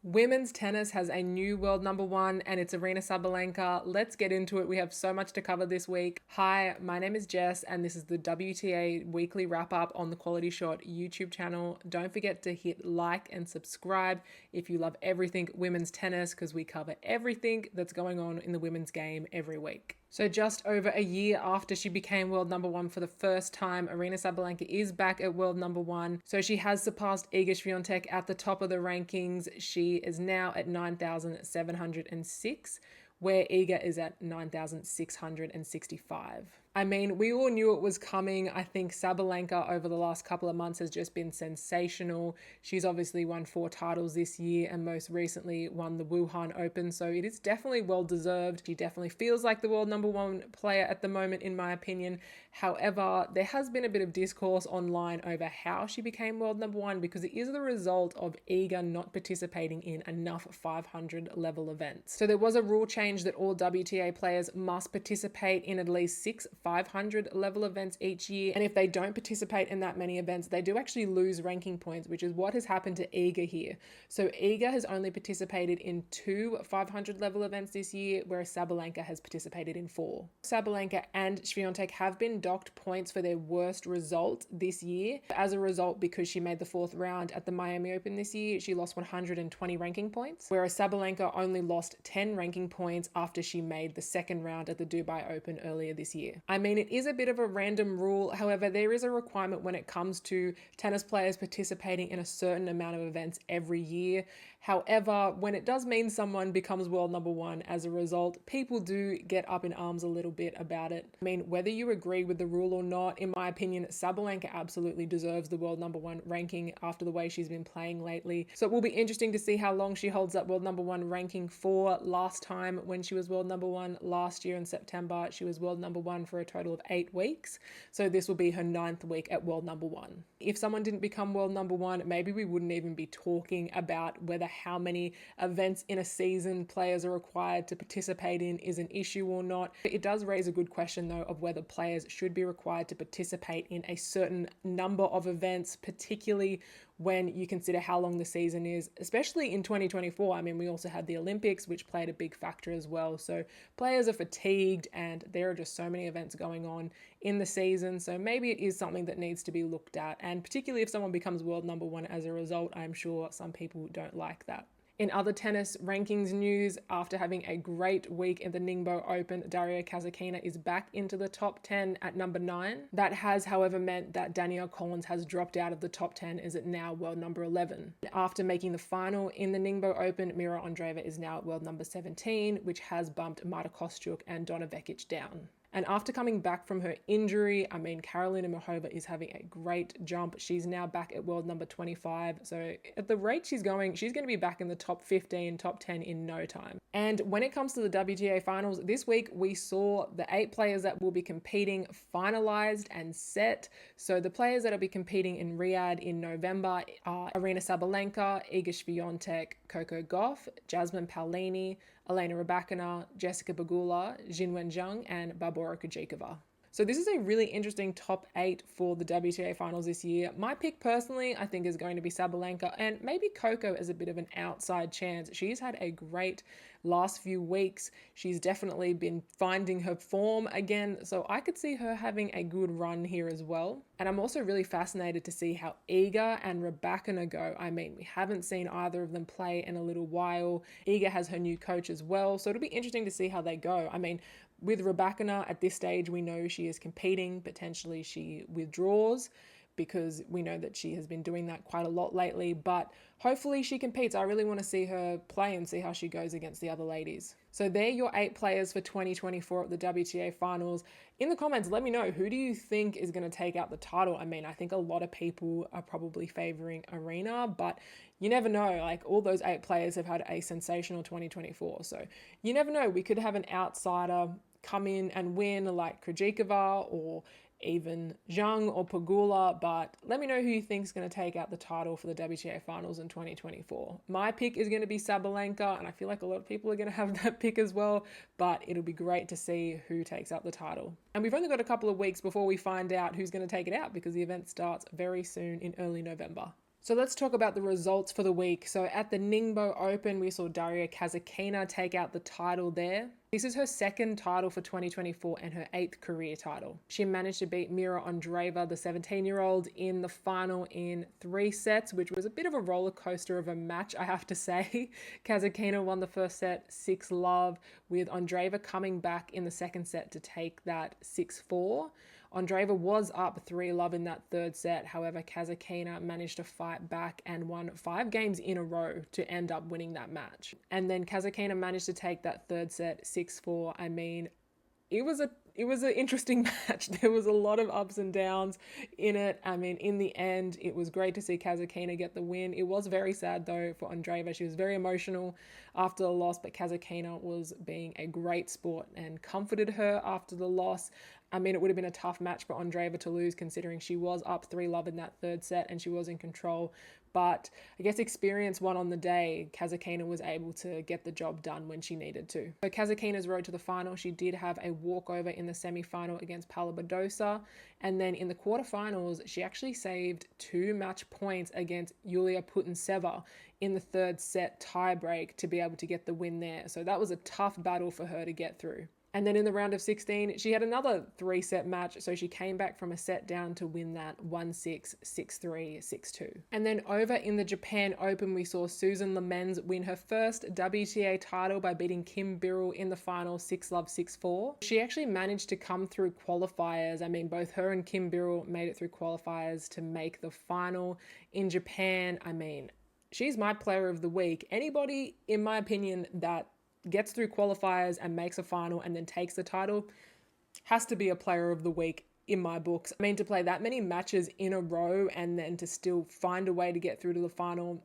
Women's tennis has a new world number one, and it's Aryna Sabalenka. Let's get into it. We have so much to cover this week. Hi, my name is Jess, and this is the WTA Weekly Wrap Up on the QualityShot YouTube channel. Don't forget to hit like and subscribe if you love everything women's tennis, because we cover everything that's going on in the women's game every week. So just over a year after she became world number one for the first time, Aryna Sabalenka is back at world number one. So she has surpassed Iga Swiatek at the top of the rankings. She is now at 9,706, where Iga is at 9,665. I mean, we all knew it was coming. I think Sabalenka over the last couple of months has just been sensational. She's obviously won 4 titles this year and most recently won the Wuhan Open, so it is definitely well deserved. She definitely feels like the world number one player at the moment, in my opinion. However, there has been a bit of discourse online over how she became world number one, because it is the result of Iga not participating in enough 500 level events. So there was a rule change that all WTA players must participate in at least 6 500 level events each year, and if they don't participate in that many events, they do actually lose ranking points, which is what has happened to Iga here. So Iga has only participated in 2 500 level events this year, whereas Sabalenka has participated in 4. Sabalenka and Swiatek have been docked points for their worst result this year. As a result, because she made the 4th round at the Miami Open this year, she lost 120 ranking points, whereas Sabalenka only lost 10 ranking points after she made the 2nd round at the Dubai Open earlier this year. I mean, it is a bit of a random rule. However, there is a requirement when it comes to tennis players participating in a certain amount of events every year. However, when it does mean someone becomes world number one as a result, people do get up in arms a little bit about it. I mean, whether you agree with the rule or not, in my opinion, Sabalenka absolutely deserves the world number one ranking after the way she's been playing lately. So it will be interesting to see how long she holds that world number one ranking for. Last time when she was world number one last year in September, she was world number one for a total of 8 weeks. So this will be her 9th week at world number one. If someone didn't become world number one, maybe we wouldn't even be talking about whether how many events in a season players are required to participate in is an issue or not. It does raise a good question though of whether players should be required to participate in a certain number of events, particularly when you consider how long the season is, especially in 2024. I mean, we also had the Olympics, which played a big factor as well. So players are fatigued and there are just so many events going on in the season. So maybe it is something that needs to be looked at. And particularly if someone becomes world number one as a result, I'm sure some people don't like that. In other tennis rankings news, after having a great week in the Ningbo Open, Daria Kasatkina is back into the top 10 at number 9. That has, however, meant that Danielle Collins has dropped out of the top 10, is at now world number 11. After making the final in the Ningbo Open, Mira Andreeva is now at world number 17, which has bumped Marta Kostyuk and Donna Vekic down. And after coming back from her injury, I mean, Karolina Muchova is having a great jump. She's now back at world number 25. So at the rate she's going to be back in the top 15, top 10 in no time. And when it comes to the WTA Finals, this week we saw the 8 players that will be competing finalized and set. So the players that will be competing in Riyadh in November are Aryna Sabalenka, Iga Swiatek, Coco Gauff, Jasmine Paolini, Elena Rybakina, Jessica Pegula, Jinwen Zhang, and Barbora Krejcikova. So this is a really interesting top 8 for the WTA Finals this year. My pick personally, I think, is going to be Sabalenka, and maybe Coco as a bit of an outside chance. She's had a great last few weeks. She's definitely been finding her form again, so I could see her having a good run here as well. And I'm also really fascinated to see how Iga and Rybakina go. I mean, we haven't seen either of them play in a little while. Iga has her new coach as well, so it'll be interesting to see how they go. I mean, with Rybakina at this stage, we know she is competing. Potentially she withdraws, because we know that she has been doing that quite a lot lately, but hopefully she competes. I really want to see her play and see how she goes against the other ladies. So they're your 8 players for 2024 at the WTA Finals. In the comments, let me know, who do you think is going to take out the title? I mean, I think a lot of people are probably favoring Aryna, but you never know. Like, all those 8 players have had a sensational 2024. So you never know. We could have an outsider come in and win, like Krejcikova or even Zhang or Pegula, but let me know who you think is going to take out the title for the WTA Finals in 2024. My pick is going to be Sabalenka, and I feel like a lot of people are going to have that pick as well, but it'll be great to see who takes out the title. And we've only got a couple of weeks before we find out who's going to take it out, because the event starts very soon in early November. So let's talk about the results for the week. So at the Ningbo Open, we saw Daria Kasatkina take out the title there. This is her second title for 2024 and her 8th career title. She managed to beat Mira Andreeva, the 17-year-old, in the final in 3 sets, which was a bit of a roller coaster of a match, I have to say. Kasatkina won the first set 6-love, with Andreeva coming back in the second set to take that 6-4. Andreeva was up 3-love in that third set. However, Kasatkina managed to fight back and won 5 games in a row to end up winning that match. And then Kasatkina managed to take that third set 6-4. I mean, it was an interesting match. There was a lot of ups and downs in it. I mean, in the end, it was great to see Kasatkina get the win. It was very sad, though, for Andreeva. She was very emotional after the loss, but Kasatkina was being a great sport and comforted her after the loss. I mean, it would have been a tough match for Andreeva to lose, considering she was up 3-love in that third set and she was in control. But I guess experience won on the day. Kasatkina was able to get the job done when she needed to. So Kasatkina's road to the final, she did have a walkover in the semi-final against Paula Badosa. And then in the quarterfinals, she actually saved 2 match points against Yulia Putintseva in the third set tiebreak to be able to get the win there. So that was a tough battle for her to get through. And then in the round of 16, she had another 3-set match, so she came back from a set down to win that 1-6, 6-3, 6-2. And then over in the Japan Open, we saw Susan Lamens win her first WTA title by beating Kim Birrell in the final 6-love, 6-4. She actually managed to come through qualifiers. I mean, both her and Kim Birrell made it through qualifiers to make the final in Japan. I mean, she's my player of the week. Anybody, in my opinion, that gets through qualifiers and makes a final and then takes the title has to be a player of the week in my books. I mean, to play that many matches in a row and then to still find a way to get through to the final,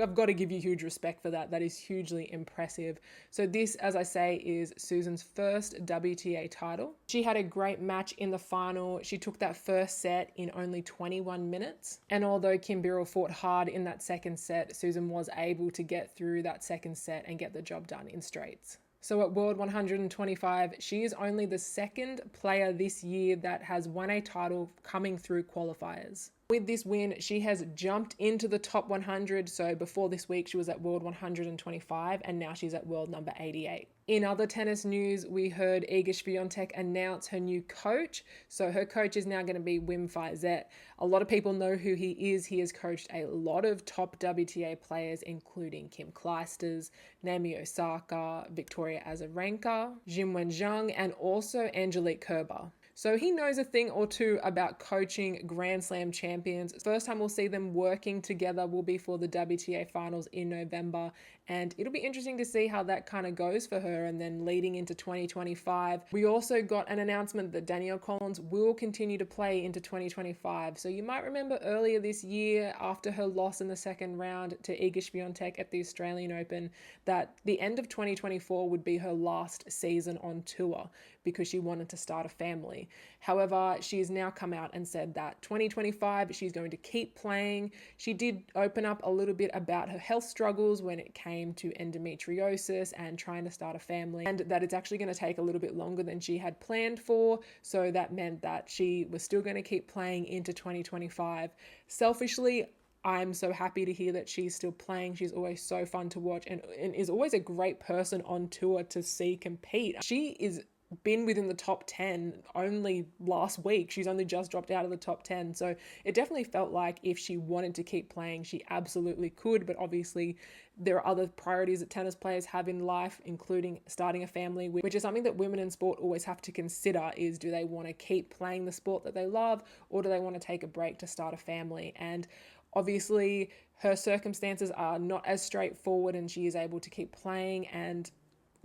I've got to give you huge respect for that. That is hugely impressive. So this, as I say, is Susan's first WTA title. She had a great match in the final. She took that first set in only 21 minutes. And although Kim Birrell fought hard in that second set, Susan was able to get through that second set and get the job done in straights. So at World 125, she is only the second player this year that has won a title coming through qualifiers. With this win, she has jumped into the top 100. So before this week, she was at World 125 and now she's at World number 88. In other tennis news, we heard Iga Swiatek announce her new coach. So her coach is now going to be Wim Fizet. A lot of people know who he is. He has coached a lot of top WTA players, including Kim Clijsters, Naomi Osaka, Victoria Azarenka, Jingwen Zhang, and also Angelique Kerber. So he knows a thing or two about coaching Grand Slam champions. First time we'll see them working together will be for the WTA Finals in November. And it'll be interesting to see how that kind of goes for her. And then leading into 2025, we also got an announcement that Danielle Collins will continue to play into 2025. So you might remember earlier this year, after her loss in the second round to Iga Swiatek at the Australian Open, that the end of 2024 would be her last season on tour because she wanted to start a family. However, she has now come out and said that 2025, she's going to keep playing. She did open up a little bit about her health struggles when it came to endometriosis and trying to start a family, and that it's actually going to take a little bit longer than she had planned for. So that meant that she was still going to keep playing into 2025. Selfishly, I'm so happy to hear that she's still playing. She's always so fun to watch and is always a great person on tour to see compete. She is been within the top 10 only last week. She's only just dropped out of the top 10. So it definitely felt like if she wanted to keep playing, she absolutely could. But obviously there are other priorities that tennis players have in life, including starting a family, which is something that women in sport always have to consider is, do they want to keep playing the sport that they love, or do they want to take a break to start a family? And obviously her circumstances are not as straightforward and she is able to keep playing, and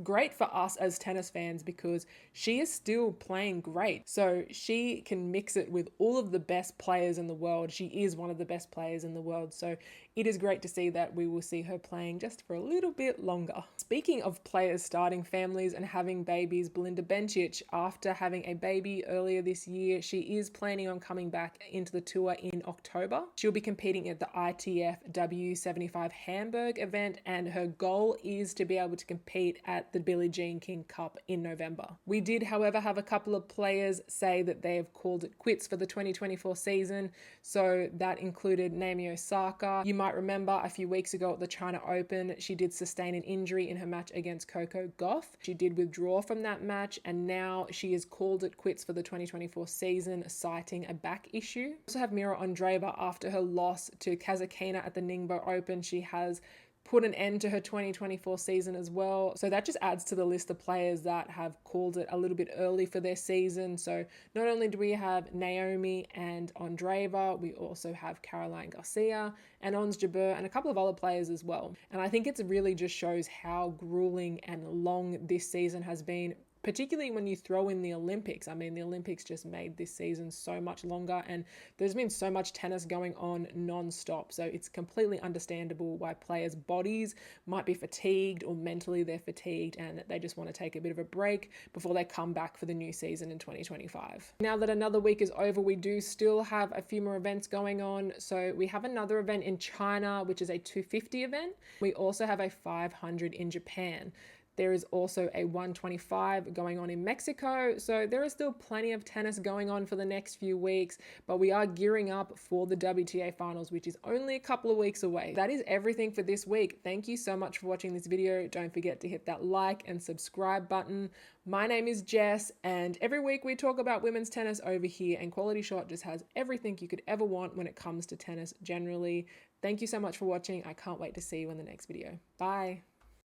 great for us as tennis fans because she is still playing great. So she can mix it with all of the best players in the world. She is one of the best players in the world. So it is great to see that we will see her playing just for a little bit longer. Speaking of players starting families and having babies, Belinda Bencic, after having a baby earlier this year, she is planning on coming back into the tour in October. She'll be competing at the ITF W75 Hamburg event, and her goal is to be able to compete at the Billie Jean King Cup in November. We did, however, have a couple of players say that they have called it quits for the 2024 season. So that included Naomi Osaka. You might remember a few weeks ago at the China Open, she did sustain an injury in her match against Coco Gauff. She did withdraw from that match, and now she has called it quits for the 2024 season, citing a back issue. We also have Mira Andreeva. After her loss to Kasatkina at the Ningbo Open, she has put an end to her 2024 season as well. So that just adds to the list of players that have called it a little bit early for their season. So not only do we have Naomi and Andreeva, we also have Caroline Garcia and Ons Jabeur and a couple of other players as well. And I think it really just shows how grueling and long this season has been, particularly when you throw in the Olympics. I mean, the Olympics just made this season so much longer, and there's been so much tennis going on non-stop. So it's completely understandable why players' bodies might be fatigued, or mentally they're fatigued and they just want to take a bit of a break before they come back for the new season in 2025. Now that another week is over, we do still have a few more events going on. So we have another event in China, which is a 250 event. We also have a 500 in Japan. There is also a 125 going on in Mexico. So there is still plenty of tennis going on for the next few weeks, but we are gearing up for the WTA Finals, which is only a couple of weeks away. That is everything for this week. Thank you so much for watching this video. Don't forget to hit that like and subscribe button. My name is Jess, and every week we talk about women's tennis over here, and QualityShot just has everything you could ever want when it comes to tennis generally. Thank you so much for watching. I can't wait to see you in the next video. Bye.